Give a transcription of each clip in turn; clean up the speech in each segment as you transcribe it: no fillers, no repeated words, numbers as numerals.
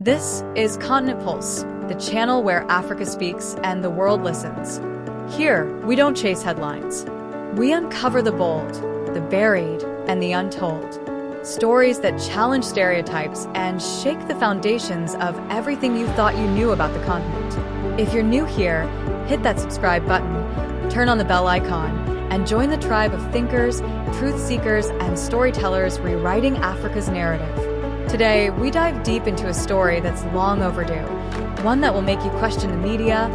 This is Continent Pulse, the channel where Africa speaks and the world listens. Here, we don't chase headlines. We uncover the bold, the buried, and the untold. Stories that challenge stereotypes and shake the foundations of everything you thought you knew about the continent. If you're new here, hit that subscribe button, turn on the bell icon, and join the tribe of thinkers, truth seekers, and storytellers rewriting Africa's narrative. Today, we dive deep into a story that's long overdue, one that will make you question the media,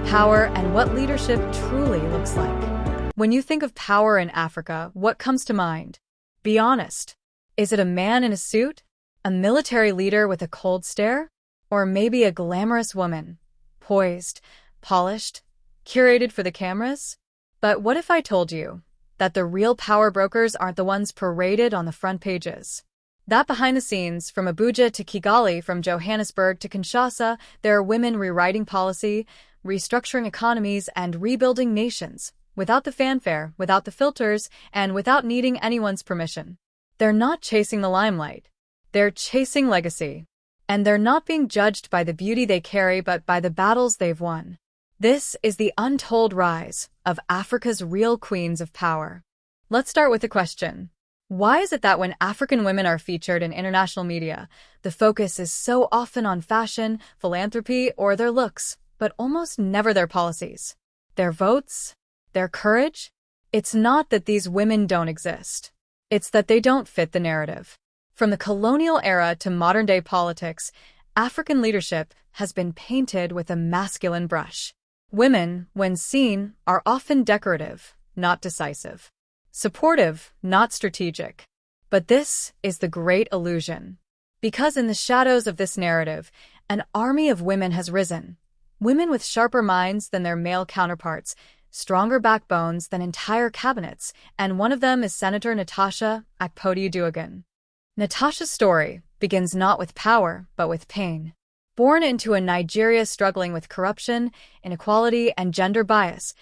power, and what leadership truly looks like. When you think of power in Africa, what comes to mind? Be honest. Is it a man in a suit? A military leader with a cold stare? Or maybe a glamorous woman? Poised, polished, curated for the cameras? But what if I told you that the real power brokers aren't the ones paraded on the front pages? That behind the scenes, from Abuja to Kigali, from Johannesburg to Kinshasa, there are women rewriting policy, restructuring economies, and rebuilding nations, without the fanfare, without the filters, and without needing anyone's permission. They're not chasing the limelight. They're chasing legacy. And they're not being judged by the beauty they carry, but by the battles they've won. This is the untold rise of Africa's real queens of power. Let's start with a question. Why is it that when African women are featured in international media, the focus is so often on fashion, philanthropy, or their looks, but almost never their policies? Their votes? Their courage? It's not that these women don't exist. It's that they don't fit the narrative. From the colonial era to modern-day politics, African leadership has been painted with a masculine brush. Women, when seen, are often decorative, not decisive. Supportive, not strategic. But this is the great illusion. Because in the shadows of this narrative, an army of women has risen. Women with sharper minds than their male counterparts, stronger backbones than entire cabinets, and one of them is Senator Natasha Akpoti. Natasha's story begins not with power, but with pain. Born into a Nigeria struggling with corruption, inequality, and gender bias,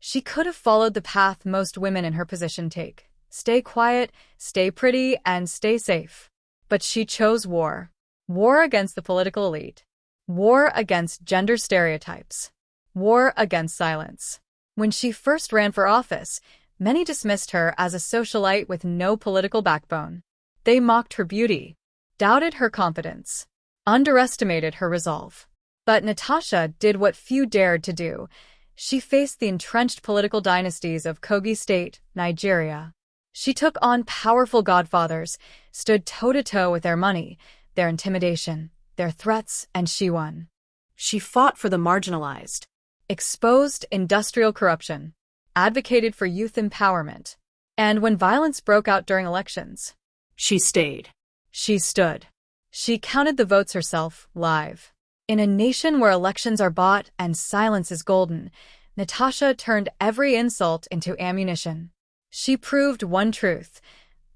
she could have followed the path most women in her position take. Stay quiet, stay pretty, and stay safe. But she chose war. War against the political elite. War against gender stereotypes. War against silence. When she first ran for office, many dismissed her as a socialite with no political backbone. They mocked her beauty, doubted her competence, underestimated her resolve. But Natasha did what few dared to do. She faced the entrenched political dynasties of Kogi State, Nigeria. She took on powerful godfathers, stood toe-to-toe with their money, their intimidation, their threats, and she won. She fought for the marginalized, exposed industrial corruption, advocated for youth empowerment. And when violence broke out during elections, she stayed. She stood. She counted the votes herself, live. In a nation where elections are bought and silence is golden, Natasha turned every insult into ammunition. She proved one truth.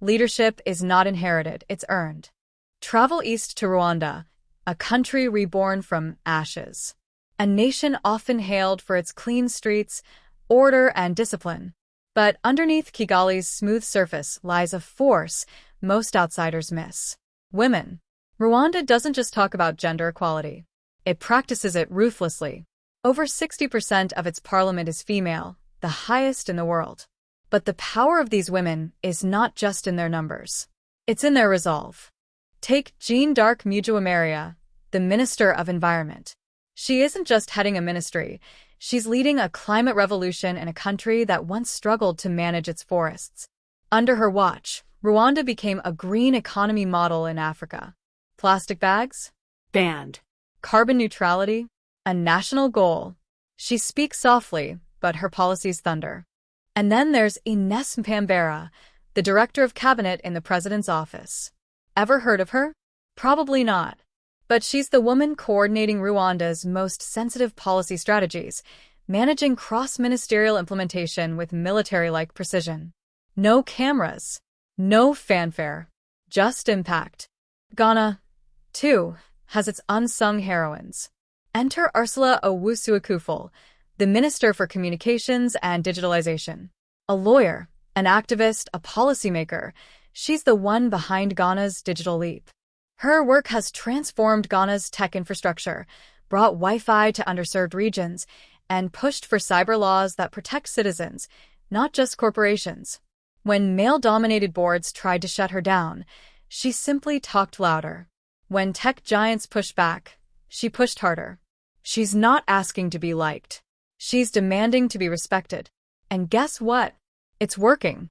Leadership is not inherited, it's earned. Travel east to Rwanda, a country reborn from ashes. A nation often hailed for its clean streets, order, and discipline. But underneath Kigali's smooth surface lies a force most outsiders miss. Women. Rwanda doesn't just talk about gender equality. It practices it ruthlessly. Over 60% of its parliament is female, the highest in the world. But the power of these women is not just in their numbers. It's in their resolve. Take Jeanne Mujawamariya, the Minister of Environment. She isn't just heading a ministry. She's leading a climate revolution in a country that once struggled to manage its forests. Under her watch, Rwanda became a green economy model in Africa. Plastic bags? Banned. Carbon neutrality? A national goal. She speaks softly, but her policies thunder. And then there's Ines Mpambara, the Director of Cabinet in the President's office. Ever heard of her? Probably not. But she's the woman coordinating Rwanda's most sensitive policy strategies, managing cross-ministerial implementation with military-like precision. No cameras. No fanfare. Just impact. Ghana, too, has its unsung heroines. Enter Ursula Owusu-Ekuful, the Minister for Communications and Digitalization. A lawyer, an activist, a policymaker, she's the one behind Ghana's digital leap. Her work has transformed Ghana's tech infrastructure, brought Wi-Fi to underserved regions, and pushed for cyber laws that protect citizens, not just corporations. When male-dominated boards tried to shut her down, she simply talked louder. When tech giants pushed back, she pushed harder. She's not asking to be liked. She's demanding to be respected. And guess what? It's working.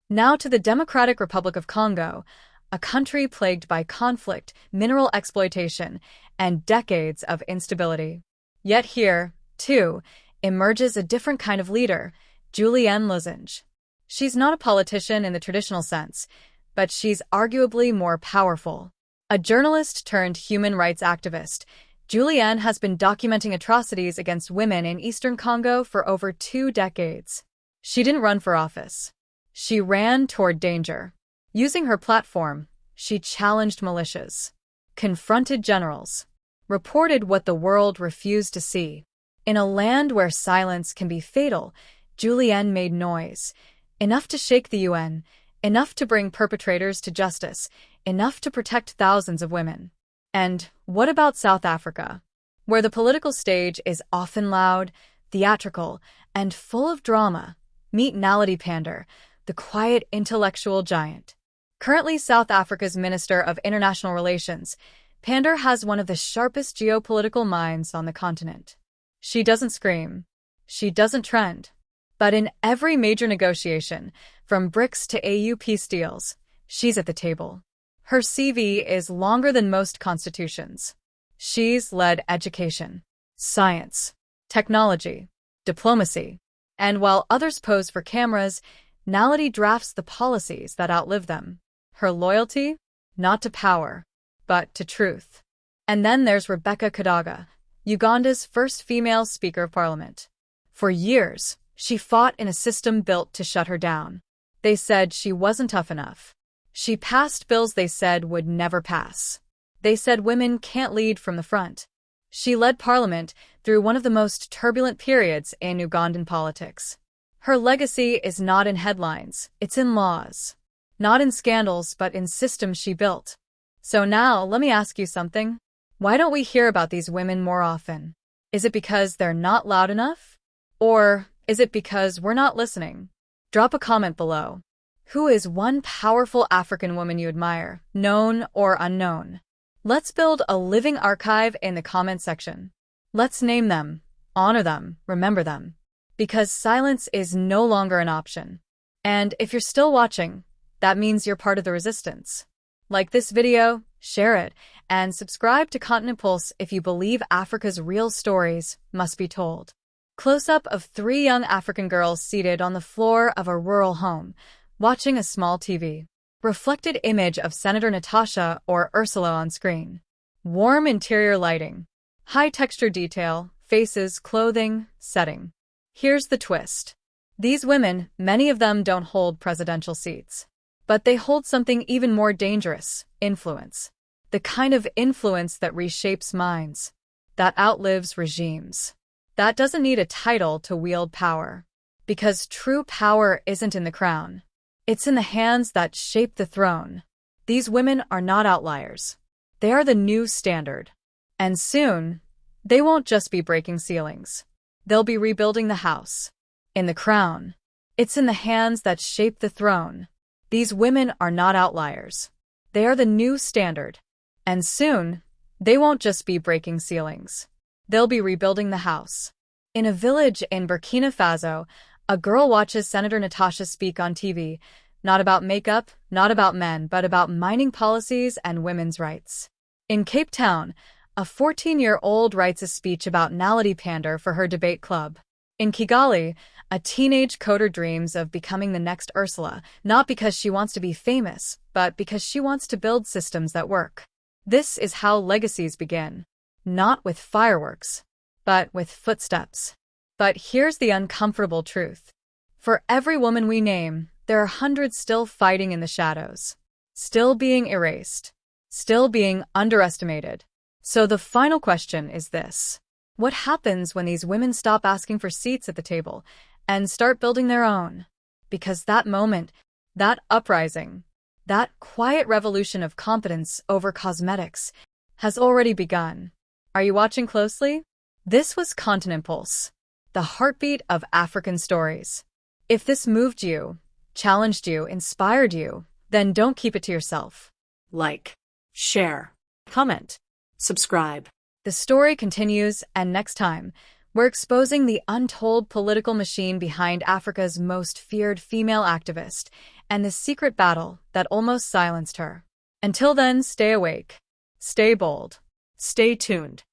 Now to the Democratic Republic of Congo, a country plagued by conflict, mineral exploitation, and decades of instability. Yet here, too, emerges a different kind of leader, Julienne Lusenge. She's not a politician in the traditional sense, but she's arguably more powerful. A journalist turned human rights activist, Julienne has been documenting atrocities against women in eastern Congo for over 2 decades. She didn't run for office. She ran toward danger. Using her platform, she challenged militias, confronted generals, reported what the world refused to see. In a land where silence can be fatal, Julienne made noise, enough to shake the UN, enough to bring perpetrators to justice, enough to protect thousands of women. And what about South Africa, where the political stage is often loud, theatrical, and full of drama? Meet Naledi Pandor, the quiet intellectual giant. Currently South Africa's Minister of International Relations, Pandor has one of the sharpest geopolitical minds on the continent. She doesn't scream. She doesn't trend. But in every major negotiation, from BRICS to AU peace deals, she's at the table. Her CV is longer than most constitutions. She's led education, science, technology, diplomacy. And while others pose for cameras, Naledi drafts the policies that outlive them. Her loyalty? Not to power, but to truth. And then there's Rebecca Kadaga, Uganda's first female Speaker of Parliament. For years, she fought in a system built to shut her down. They said she wasn't tough enough. She passed bills they said would never pass. They said women can't lead from the front. She led parliament through one of the most turbulent periods in Ugandan politics. Her legacy is not in headlines, it's in laws. Not in scandals, but in systems she built. So now, let me ask you something. Why don't we hear about these women more often? Is it because they're not loud enough? Or is it because we're not listening? Drop a comment below. Who is one powerful African woman you admire, known or unknown? Let's build a living archive in the comment section. Let's name them, honor them, remember them. Because silence is no longer an option. And if you're still watching, that means you're part of the resistance. Like this video, share it, and subscribe to Continent Pulse if you believe Africa's real stories must be told. Close-up of 3 young African girls seated on the floor of a rural home, watching a small TV. Reflected image of Senator Natasha or Ursula on screen. Warm interior lighting. High-texture detail, faces, clothing, setting. Here's the twist. These women, many of them don't hold presidential seats. But they hold something even more dangerous, influence. The kind of influence that reshapes minds, that outlives regimes. That doesn't need a title to wield power. Because true power isn't in the crown. It's in the hands that shape the throne. These women are not outliers. They are the new standard. And soon, they won't just be breaking ceilings. They'll be rebuilding the house. In the crown. It's in the hands that shape the throne. These women are not outliers. They are the new standard. And soon, they won't just be breaking ceilings. They'll be rebuilding the house. In a village in Burkina Faso, a girl watches Senator Natasha speak on TV, not about makeup, not about men, but about mining policies and women's rights. In Cape Town, a 14-year-old writes a speech about Naledi Pandor for her debate club. In Kigali, a teenage coder dreams of becoming the next Ursula, not because she wants to be famous, but because she wants to build systems that work. This is how legacies begin. Not with fireworks, but with footsteps. But here's the uncomfortable truth. For every woman we name, there are hundreds still fighting in the shadows. Still being erased. Still being underestimated. So the final question is this. What happens when these women stop asking for seats at the table and start building their own? Because that moment, that uprising, That quiet revolution of competence over cosmetics has already begun. Are you watching closely? This was Continent Pulse, the heartbeat of African stories. If this moved you, challenged you, inspired you, then don't keep it to yourself. Like, share, comment, subscribe. The story continues, and next time, we're exposing the untold political machine behind Africa's most feared female activist and the secret battle that almost silenced her. Until then, stay awake, stay bold, Stay tuned.